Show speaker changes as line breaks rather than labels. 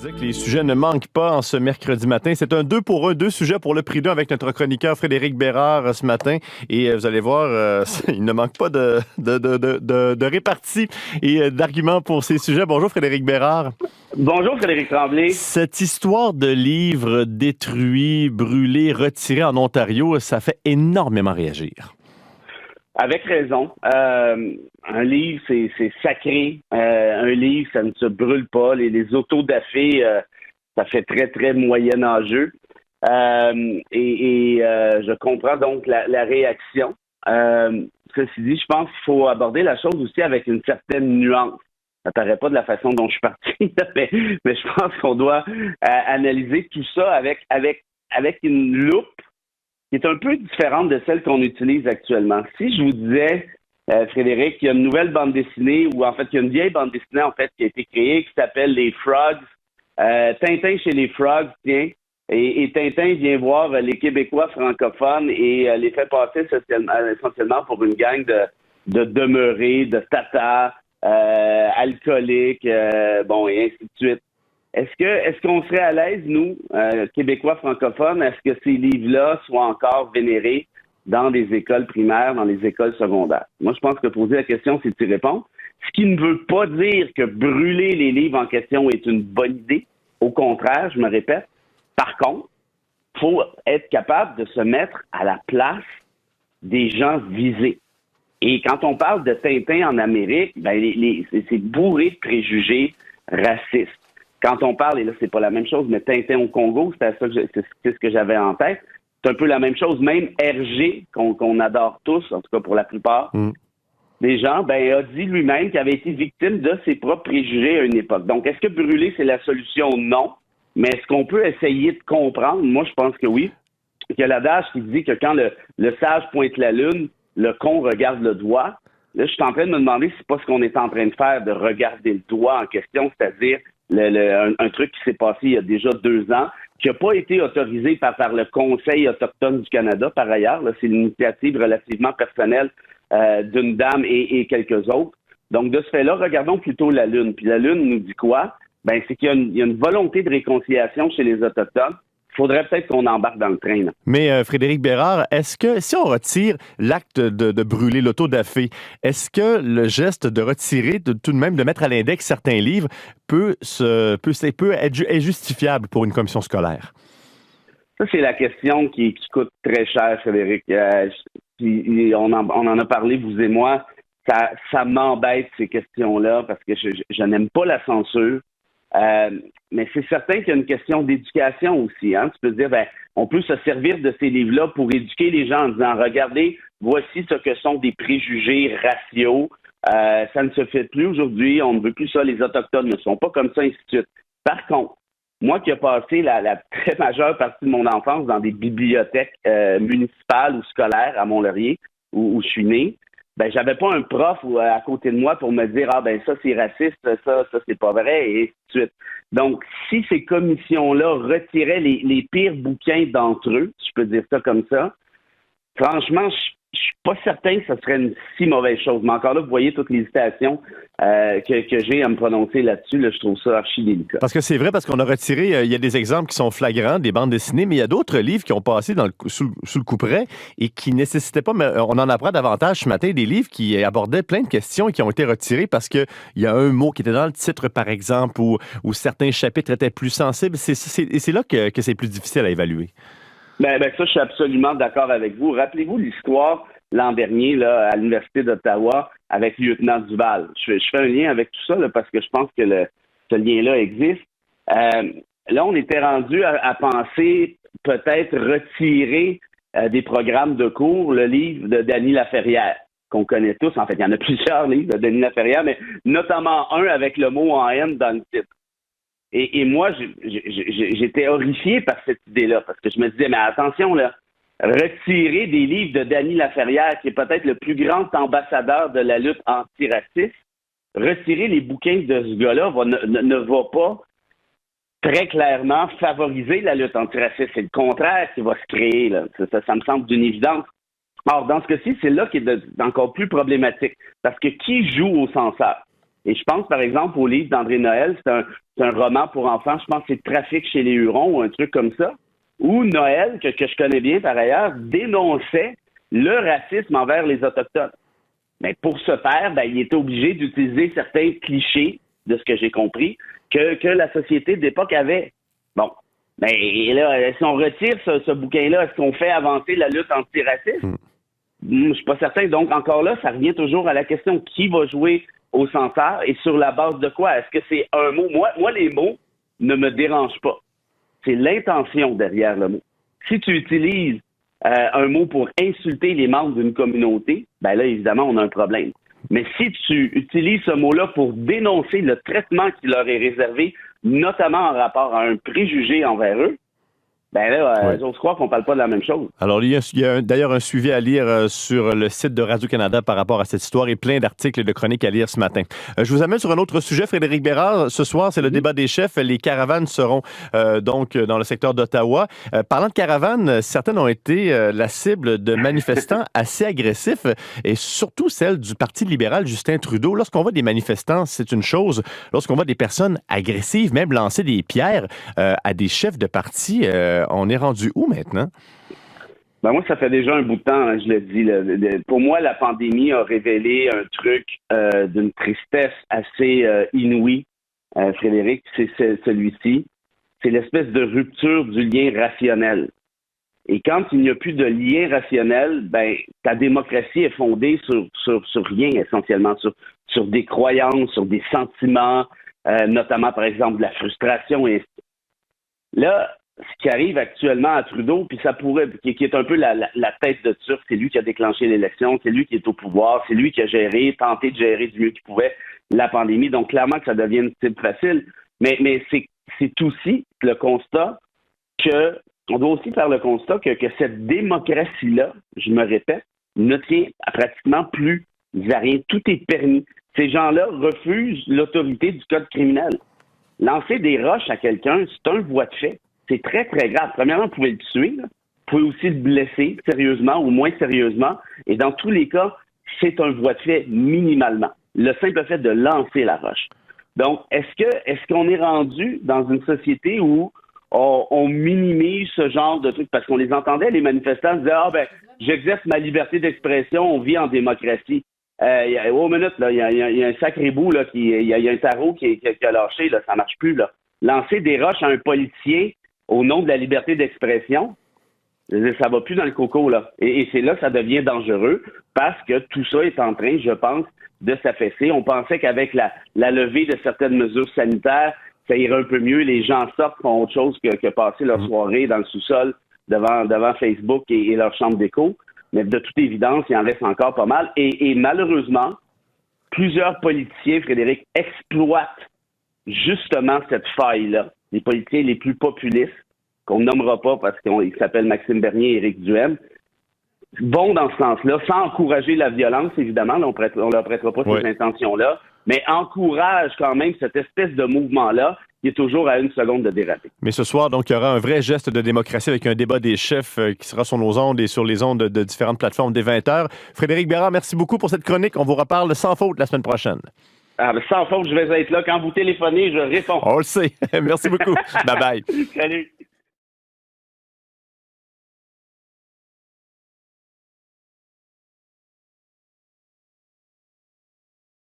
Que les sujets ne manquent pas en ce mercredi matin. C'est un 2 pour 1, 2 sujets pour le prix d'un avec notre chroniqueur Frédéric Bérard ce matin. Et vous allez voir, il ne manque pas de répartie et d'arguments pour ces sujets. Bonjour Frédéric Bérard.
Bonjour Frédéric Tremblay.
Cette histoire de livres détruits, brûlés, retirés en Ontario, ça fait énormément réagir.
Avec raison. Un livre, c'est sacré. Un livre, ça ne se brûle pas. Les autodafés, ça fait très, très moyenâgeux. Je comprends donc la réaction. Ceci dit, je pense qu'il faut aborder la chose aussi avec une certaine nuance. Ça paraît pas de la façon dont je suis parti, mais je pense qu'on doit analyser tout ça avec une loupe qui est un peu différente de celle qu'on utilise actuellement. Si je vous disais, Frédéric, qu'il y a une nouvelle bande dessinée, ou en fait, il y a une vieille bande dessinée, en fait, qui a été créée, qui s'appelle Les Frogs. Tintin chez les Frogs, tiens. Et Tintin vient voir les Québécois francophones et les fait passer essentiellement pour une gang de demeurés, de tatas, alcooliques, et ainsi de suite. Est-ce qu'on serait à l'aise, nous, Québécois francophones, est-ce que ces livres-là soient encore vénérés dans des écoles primaires, dans les écoles secondaires? Moi, je pense que poser la question, c'est d'y répondre. Ce qui ne veut pas dire que brûler les livres en question est une bonne idée. Au contraire, je me répète. Par contre, il faut être capable de se mettre à la place des gens visés. Et quand on parle de Tintin en Amérique, c'est bourré de préjugés racistes. Quand on parle, et là, c'est pas la même chose, mais Tintin au Congo, c'est ce que j'avais en tête. C'est un peu la même chose. Même Hergé, qu'on adore tous, en tout cas pour la plupart des gens, a dit lui-même qu'il avait été victime de ses propres préjugés à une époque. Donc, est-ce que brûler, c'est la solution? Non. Mais est-ce qu'on peut essayer de comprendre? Moi, je pense que oui. Il y a l'adage qui dit que quand le sage pointe la lune, le con regarde le doigt. Là, je suis en train de me demander si c'est pas ce qu'on est en train de faire, de regarder le doigt en question, c'est-à-dire un truc qui s'est passé il y a déjà 2 ans, qui n'a pas été autorisé par le Conseil autochtone du Canada, par ailleurs. Là, c'est une initiative relativement personnelle d'une dame et quelques autres. Donc, de ce fait-là, regardons plutôt la Lune. Puis la Lune nous dit quoi? C'est qu'il y a une volonté de réconciliation chez les Autochtones. Il faudrait peut-être qu'on embarque dans le train. Là.
Mais Frédéric Bérard, est-ce que si on retire l'acte de brûler l'autodafé, est-ce que le geste de retirer, tout de même de mettre à l'index certains livres, est justifiable pour une commission scolaire?
Ça, c'est la question qui coûte très cher, Frédéric. On en a parlé, vous et moi. Ça m'embête, ces questions-là, parce que je n'aime pas la censure. Mais c'est certain qu'il y a une question d'éducation aussi. Hein? Tu peux dire, on peut se servir de ces livres-là pour éduquer les gens en disant, regardez, voici ce que sont des préjugés raciaux. Ça ne se fait plus aujourd'hui. On ne veut plus ça. Les Autochtones ne sont pas comme ça, ainsi de suite. Par contre, moi qui ai passé la très majeure partie de mon enfance dans des bibliothèques municipales ou scolaires à Mont-Laurier, où je suis né, j'avais pas un prof à côté de moi pour me dire ça c'est raciste, ça c'est pas vrai, et ainsi de suite. Donc, si ces commissions-là retiraient les pires bouquins d'entre eux, si je peux dire ça comme ça, franchement, je suis pas certain que ce serait une si mauvaise chose. Mais encore là, vous voyez toute l'hésitation que j'ai à me prononcer là-dessus. Là, je trouve ça archi délicat.
Parce que c'est vrai, parce qu'on a retiré, il y a des exemples qui sont flagrants, des bandes dessinées, mais il y a d'autres livres qui ont passé sous le couperet et qui nécessitaient pas, mais on en apprend davantage ce matin, des livres qui abordaient plein de questions et qui ont été retirés parce qu'il y a un mot qui était dans le titre, par exemple, ou certains chapitres étaient plus sensibles. C'est là que c'est plus difficile à évaluer.
Ça, je suis absolument d'accord avec vous. Rappelez-vous l'histoire l'an dernier là, à l'Université d'Ottawa avec Lieutenant Duval. Je fais un lien avec tout ça là, parce que je pense que ce lien-là existe. Là, on était rendu à penser peut-être retirer des programmes de cours le livre de Dany Laferrière, qu'on connaît tous. En fait, il y en a plusieurs livres de Dany Laferrière, mais notamment un avec le mot en haine dans le titre. Et moi, j'étais horrifié par cette idée-là, parce que je me disais, mais attention, là, retirer des livres de Dany Laferrière, qui est peut-être le plus grand ambassadeur de la lutte antiraciste, retirer les bouquins de ce gars-là ne va pas très clairement favoriser la lutte antiraciste. C'est le contraire qui va se créer. Là. Ça me semble d'une évidence. Or, dans ce cas-ci, c'est là qui est encore plus problématique, parce que qui joue au censeur? Et je pense, par exemple, au livre d'André Noël, c'est un roman pour enfants, je pense que c'est Trafic chez les Hurons ou un truc comme ça, où Noël, que je connais bien par ailleurs, dénonçait le racisme envers les Autochtones. Mais pour ce faire, il était obligé d'utiliser certains clichés, de ce que j'ai compris, que la société d'époque avait. Bon. Mais là, si on retire ce bouquin-là, est-ce qu'on fait avancer la lutte antiraciste? Je suis pas certain. Donc, encore là, ça revient toujours à la question qui va jouer au censeur et sur la base de quoi? Est-ce que c'est un mot? Moi, les mots ne me dérangent pas. C'est l'intention derrière le mot. Si tu utilises un mot pour insulter les membres d'une communauté, là, évidemment, on a un problème. Mais si tu utilises ce mot-là pour dénoncer le traitement qui leur est réservé, notamment en rapport à un préjugé envers eux, j'ose croire qu'on ne parle pas de la même chose.
Alors, il y a d'ailleurs un suivi à lire sur le site de Radio-Canada par rapport à cette histoire et plein d'articles et de chroniques à lire ce matin. Je vous amène sur un autre sujet, Frédéric Bérard. Ce soir, c'est le débat des chefs. Les caravanes seront donc dans le secteur d'Ottawa. Parlant de caravanes, certaines ont été la cible de manifestants assez agressifs et surtout celle du Parti libéral Justin Trudeau. Lorsqu'on voit des manifestants, c'est une chose. Lorsqu'on voit des personnes agressives, même lancer des pierres à des chefs de parti, on est rendu où maintenant?
Moi, ça fait déjà un bout de temps, je le dis. Pour moi, la pandémie a révélé un truc d'une tristesse assez inouïe, Frédéric, c'est celui-ci. C'est l'espèce de rupture du lien rationnel. Et quand il n'y a plus de lien rationnel, ta démocratie est fondée sur rien, essentiellement, sur des croyances, sur des sentiments, notamment, par exemple, de la frustration. Et là, ce qui arrive actuellement à Trudeau, puis ça pourrait, qui est un peu la tête de turc, c'est lui qui a déclenché l'élection, c'est lui qui est au pouvoir, c'est lui qui a tenté de gérer du mieux qu'il pouvait la pandémie. Donc, clairement que ça devient une cible facile. Mais c'est aussi le constat on doit aussi faire le constat que cette démocratie-là, je me répète, ne tient à pratiquement plus à rien. Tout est permis. Ces gens-là refusent l'autorité du code criminel. Lancer des roches à quelqu'un, c'est un voie de fait. C'est très, très grave. Premièrement, vous pouvez le tuer. Vous pouvez aussi le blesser sérieusement ou moins sérieusement. Et dans tous les cas, c'est un voie de fait minimalement. Le simple fait de lancer la roche. Donc, est-ce qu'on est rendu dans une société où on minimise ce genre de trucs? Parce qu'on les entendait, les manifestants disaient « j'exerce ma liberté d'expression, on vit en démocratie ». Il y a un sacré bout, là, il y a un tarot qui a lâché, là, ça marche plus, là. Lancer des roches à un politicien au nom de la liberté d'expression, ça va plus dans le coco, là. Et c'est là que ça devient dangereux, parce que tout ça est en train, je pense, de s'affaisser. On pensait qu'avec la levée de certaines mesures sanitaires, ça irait un peu mieux. Les gens sortent, font autre chose que passer leur soirée dans le sous-sol devant Facebook et leur chambre d'écho. Mais de toute évidence, il en reste encore pas mal. Et malheureusement, plusieurs politiciens, Frédéric, exploitent justement cette faille-là. Les politiciens les plus populistes, qu'on ne nommera pas parce qu'ils s'appellent Maxime Bernier et Éric Duhaime, vont dans ce sens-là, sans encourager la violence, évidemment. Là, on leur prêtera pas ces intentions-là, mais encourage quand même cette espèce de mouvement-là qui est toujours à une seconde de déraper.
Mais ce soir, donc, il y aura un vrai geste de démocratie avec un débat des chefs qui sera sur nos ondes et sur les ondes de différentes plateformes dès 20h. Frédéric Bérard, merci beaucoup pour cette chronique. On vous reparle sans faute la semaine prochaine.
Sans faute, je vais être là. Quand vous téléphonez, je réponds.
On le sait. Merci beaucoup. Bye-bye.
Salut.